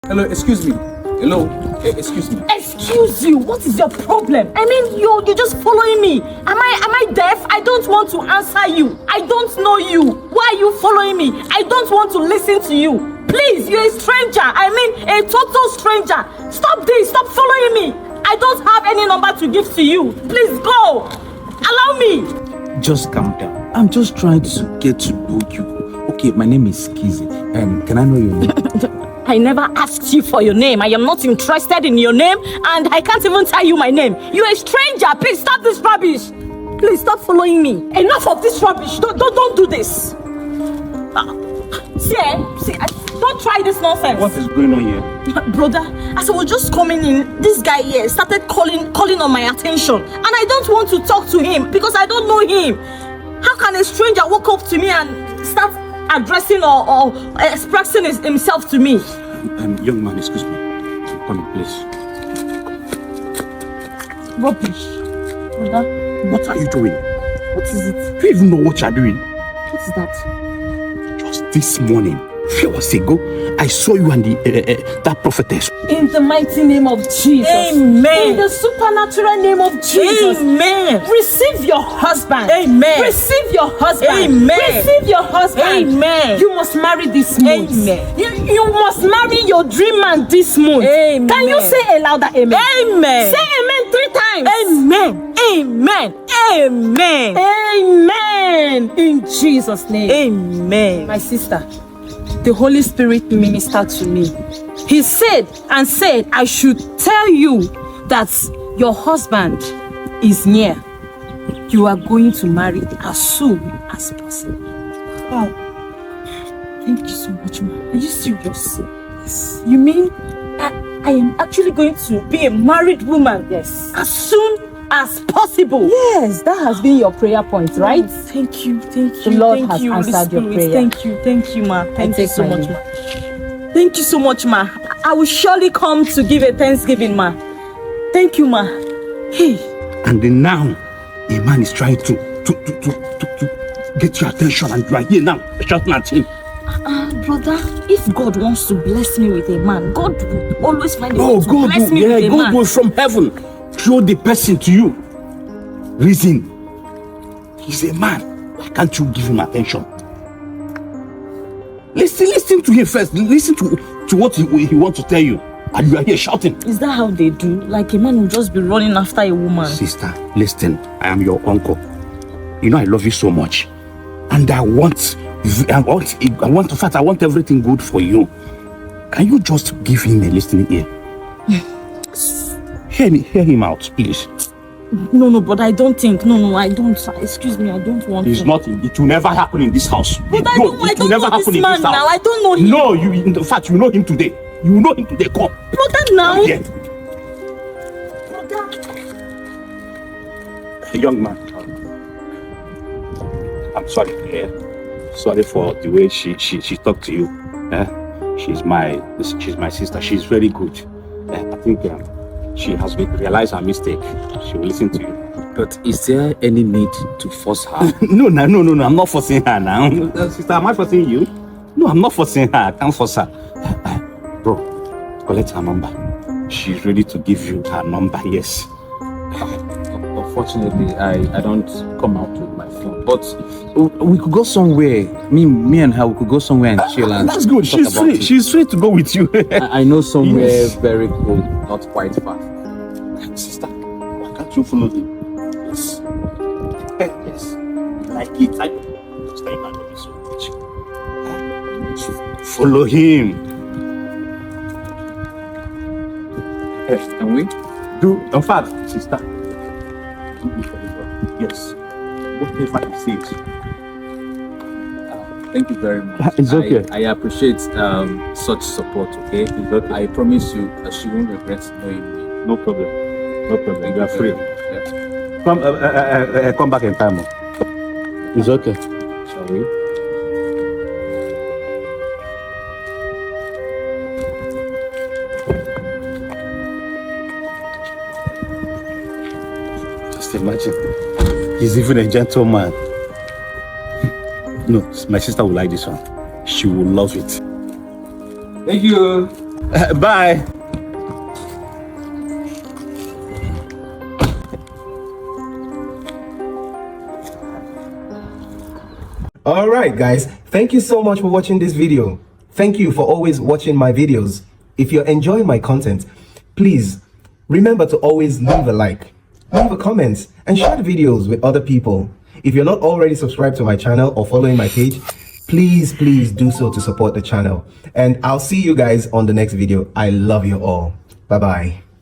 Hello, excuse me. Hello, excuse me. Excuse you? What is your problem? I mean, you're just following me. Am I deaf? I don't want to answer you. I don't know you. Why are you following me? I don't want to listen to you. Please, you're a stranger. I mean, a total stranger. Stop this. Stop following me. I don't have any number to give to you. Please go. Allow me. Just calm down. I'm just trying to get to know you. Okay, my name is Kizzy. Can I know your name? I never asked you for your name. I am not interested in your name, and I can't even tell you my name. You're a stranger. Please stop this rubbish. Please stop following me. Enough of this rubbish. Don't do this. See, don't try this nonsense. What is going on here? Brother, as I was just coming in, this guy here started calling on my attention, and I don't want to talk to him because I don't know him. How can a stranger walk up to me and start addressing or expressing himself to me? Young man, excuse me. Come in, please. Rubbish. Brother, what are you doing? What is it? Do you even know what you're doing? What is that? Just this morning, a few hours ago, I saw you and that prophetess. In the mighty name of Jesus. Amen. In the supernatural name of Jesus. Amen. Receive your husband. Amen. Receive your husband. Amen. Receive your husband. Amen. You must marry this month. Amen. You must marry your dream man this month. Amen. Can you say a louder amen? Amen. Say amen 3 times. Amen. Amen. Amen. Amen. In Jesus' name. Amen. My sister, the Holy Spirit ministered to me. He said I should tell you that your husband is near. You are going to marry as soon as possible. Wow. Thank you so much, ma. Are you serious? Yes. You mean I am actually going to be a married woman? Yes. As soon as possible. Yes, that has been your prayer point, right? Thank you. The Lord has answered your prayer. Thank you, ma. Thank you so much, ma. Thank you so much, ma. I will surely come to give a thanksgiving, ma. Thank you, ma. Hey. And then now, a man is trying to get your attention, and you are here now shouting at him. Brother, if God wants to bless me with a man, God will always find a way to bless me with a man. God will from heaven show the person to you. Reason, he's a man. Why can't you give him attention? Listen to him first. Listen to what he wants to tell you. And you are here shouting. Is that how they do? Like a man will just be running after a woman. Sister, listen. I am your uncle. You know I love you so much. And I want everything good for you. Can you just give him a listening ear? Hear him out, please. No, but I don't think. No, I don't. Excuse me, I don't want It's to. not. It will never happen in this house. But I don't know this man now. I don't know him. No, in fact, you know him today. You know him today. Come. Brother, now. Yeah. Young man. I'm sorry. Sorry for the way she talked to you. She's my sister. She's very good. I think she has realized her mistake. She will listen to you. But is there any need to force her? No. I'm not forcing her now. Sister, am I forcing you? No, I'm not forcing her. I can't force her. Bro, collect her number. She's ready to give you her number, yes. Unfortunately, I don't come out with my phone. But we could go somewhere. Me and her, we could go somewhere and chill. And that's good. She's free. She's free to go with you. I know somewhere very cool, not quite far. Sister, why can't you follow him? Yes. Yes. Like it. Just like I love you so much. Follow him. Can we? In fact, sister. Yes. Whatever he says. Thank you very much. It's okay. I appreciate such support, okay? It's okay? I promise you that she won't regret knowing me. No problem. You are free. Yeah. Come back in time. It's okay. Shall we? Just imagine. He's even a gentleman. No, my sister will like this one. She will love it. Thank you. Bye. All right, guys, thank you so much for watching this video. Thank you for always watching my videos. If you're enjoying my content, please remember to always leave a like, leave a comment, and share the videos with other people. If you're not already subscribed to my channel or following my page, please do so to support the channel. And I'll see you guys on the next video. I love you all. Bye-bye.